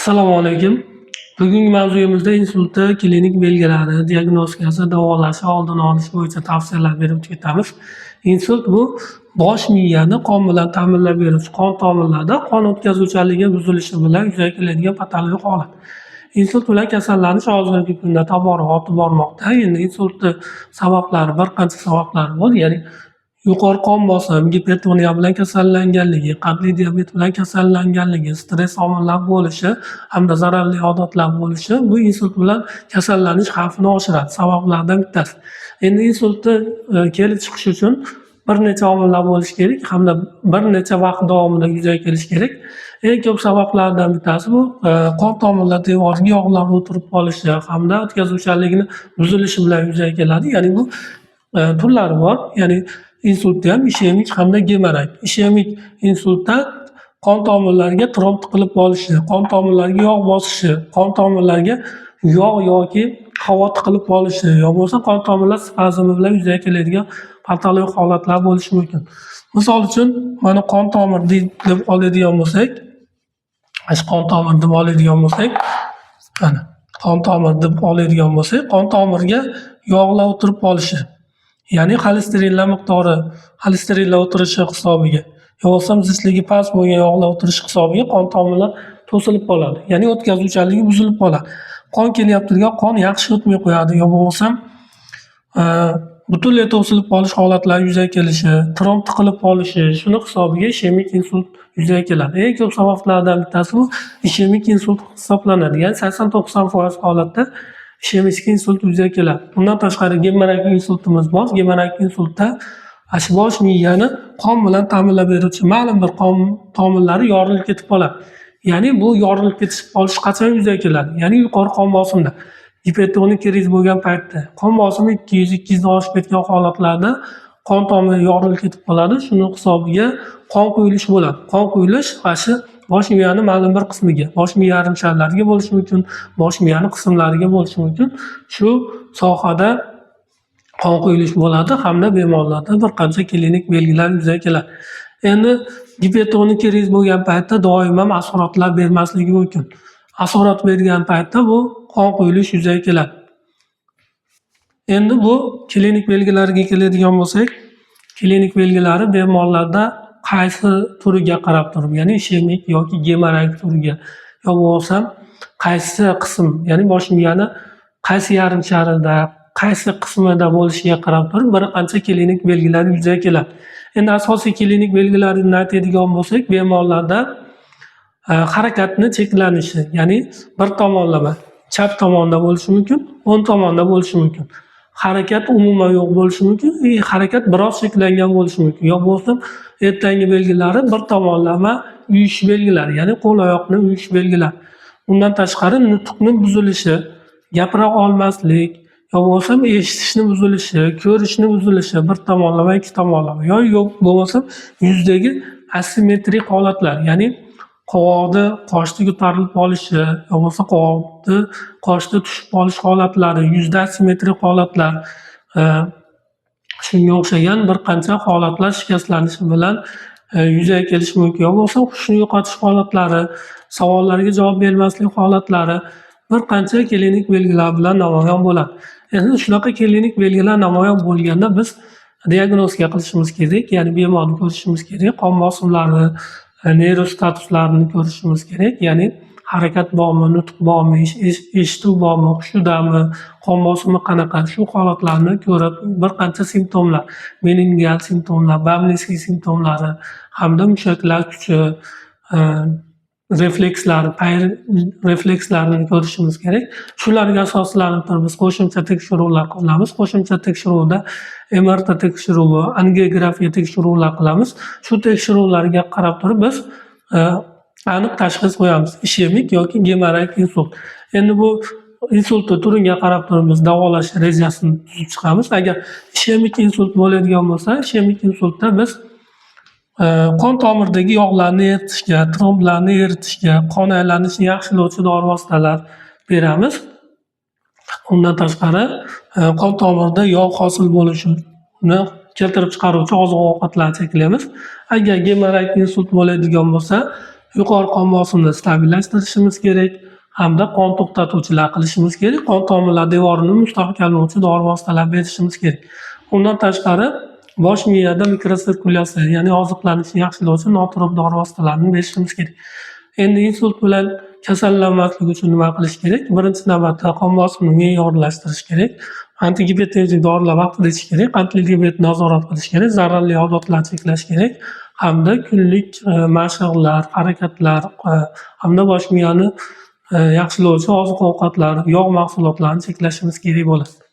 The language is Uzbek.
Assalomu alaykum. Bugungi mavzuyimizda insultni klinik belgilari, diagnostikasi, davolashi, oldini olish bo'yicha tavsiyalar berib ketamiz. Insult bu bosh miyani qon bilan ta'minlab beruvchi qon tomirlarida qon o'tkazuvchanligi buzilishi bilan yuzaga keladigan patologik holat. Insult bilan kasallanish hozirgi kunda tobora ortib bormoqda. Endi insultni sabablari bir qancha sabablari bor. Ya'ni yuqori qon bosimi, gipertoniya bilan kasallanganligi, qandli diabet bilan kasallanganligi, stress omillar bo'lishi hamda zararli odatlar bo'lishi bu insult bilan kasallanish xavfini oshiradi. Sabablardan bittasi. Endi insultni kelib chiqishi uchun bir necha omillar bo'lishi kerak hamda bir necha vaqt davomida yuzaga kelishi kerak. Eng ko'p sabablardan bittasi bu qon tomirlar devoriga yog'lar o'tirib qolishi hamda o'tkazuvchanligini buzilishi bilan yuzaga keladi. Ya'ni bu turlari bor. Ya'ni insultda ham ishemik hamda gemorak. Ishemik insultda qon tomirlariga tromb tiqilib qolishi, qon tomirlariga yog' bosishi, qon tomirlariga yog' yoki havo tiqilib qolishi, yo bo'lmasa qon tomirlar spazmi bilan yuzaga keladigan patologik holatlar bo'lishi mumkin. Misol uchun, mana qon tomir deb oladigan bo'lsak, mana qon tomir deb oladigan bo'lsak, qon tomirga yog'lar o'tirib qolishi. Ya'ni xolesterinlar miqdori, xolesterinlar o'tirishi hisobiga, yo bo'lmasa zichligi past bo'lgan yog'lar o'tirishi hisobiga qon tomirlar to'silib qoladi. Ya'ni o'tkazuvchanligi buzilib qoladi. Qon kelyapti degan qon yaxshi o'tmay qo'yadi, yo bo'lmasa butunlay to'silib qolish holatlari yuzaga kelishi, tromb tiqilib qolishi, shuni hisobiga ishemik insult yuzaga keladi. Eng ko'p sabablardan bittasi bu ishemik insult hisoblanadi. Ya'ni 80-90% holatda ishemik insult yuzaga keladi. Bundan tashqari gemorak insultimiz bor. Gemorak insultda bosh miyani qon bilan ta'minlab beruvchi ma'lum bir qon tomirlari yorilib ketib qoladi. Ya'ni bu yorilib ketish qolish qachon yuzaga keladi? Ya'ni yuqori qon bosimida, gipertonik kriz bo'lgan paytda, qon bosimi 200 dan oshib ketgan holatlarda qon tomiri yorilib ketib qoladi. Shuni hisobiga qon quyilishi bo'ladi. Qon quyilish shu bosh miyani ma'lum bir qismiga, bosh miya yarim sharlariga bo'lishi mumkin, bosh miyani qismlariga bo'lishi mumkin. Shu sohada qon quyilish bo'ladi hamda bemorlarda bir qancha klinik belgilar yuzaga keladi. Endi gipertonik kriz bo'lgan paytda doim ham asoratlar bermasligi mumkin. Asorat bergan paytda bu qon quyilish yuzaga keladi. Endi bu klinik belgilariga keladigan bo'lsak, klinik belgilari bemorlarda qaysi turiga qarab turib, ya'ni ishemik yoki gemorak turiga, yo bo'lmasa qaysi qism, ya'ni bosh miyani qaysi yarim sharida, qaysi qismida bo'lishiga qarab turib bir qancha klinik belgilar yuzaga keladi. Endi asosiy klinik belgilarini aytadigan bo'lsak, bemorlarda harakatni cheklanishi, ya'ni bir tomonlama, chap tomonda bo'lishi mumkin, o'ng tomonda bo'lishi mumkin. Harakat umuman yo'q bo'lishi mumkin, harakat biroz cheklangan bo'lishi mumkin. Yo bo'lsa, ertangi belgilari bir tomonlama uyish belgilari, ya'ni qo'l oyoqni uyish belgilari. Undan tashqari nutqni buzilishi, gapira olmaslik, yo bo'lmasa eshitishni buzilishi, ko'rishni buzilishi, bir tomonlama, ikki tomonlama, yo'q bo'lmasa yuzdagi asimetrik holatlar, ya'ni qovoqni qoshni ko'tarilib qolishi, yo bo'lmasa qoshni tushib qolish holatlari, yuzda asimetrik holatlar, shunga o'xshagan bir qancha holatlar shikastlanishi bilan yuzaga kelishi mumkin. Yo bo'lmasa hushni yo'qotish holatlari, savollarga javob bermaslik holatlari bir qancha klinik belgilar bilan namoyon bo'ladi. Endi shunaqa klinik belgilar namoyon bo'lganda biz diagnostika qilishimiz kerak, ya'ni bemorni ko'rishimiz kerak, qon bosimlari, neyrostatuslarini ko'rishimiz kerak, ya'ni harakat bormi, nutq bormi, eshituv bormi, hushidami, qon bosimi qanaqa, shu holatlarni ko'rib bir qancha simptomlar, meningal simptomlar, Bamlinskiy simptomlari hamda mushaklar kuchi, reflekslarini ko'rishimiz kerak. Shularga asoslanib turib biz qo'shimcha tekshiruvlar qilamiz. Qo'shimcha tekshiruvda MRT tekshiruvi, angiografiya tekshiruvlar qilamiz. Shu tekshiruvlarga qarab turib biz aniq tashxis qo'yamiz: ishemik yoki gemorak insult. Endi bu insultni turiga qarab turib biz davolash rejasini tuzib chiqamiz. Agar ishemik insult bo'ladigan bo'lsa, ishemik insultda biz qon tomiridagi yog'larni eritishga, tromblarni eritishga, qon aylanishini yaxshilovchi dori vositalar beramiz. Undan tashqari qon tomirida yog' hosil bo'lishini keltirib chiqaruvchi oziq-ovqatlarni cheklaymiz. Agar gemorak insult bo'ladigan bo'lsa, yuqori qon bosimini stabilllashtirishimiz kerak hamda qon to'xtatuvchilar qilishimiz kerak. Qon tomirlar devorini mustahkamlovchi dori vositalar berishimiz kerak. Undan tashqari bosh miyada mikrosirkulyatsiya, ya'ni oziqlanishni yaxshilovchi noturib dori vositalarini berishimiz kerak. Endi insult bilan kasallanmaslik uchun nima qilish kerak? Birinchi navbatda qon bosimini me'yorlashtirish kerak. Antigipertenzik dorilar vaqtida ichish kerak, qandli diabetni nazorat qilish kerak, zararli odatlarni cheklash kerak hamda kunlik mashqlar, harakatlar hamda bosh miyani yaxshilovchi oziq-ovqatlar, yog' mahsulotlarini cheklashimiz kerak bo'ladi.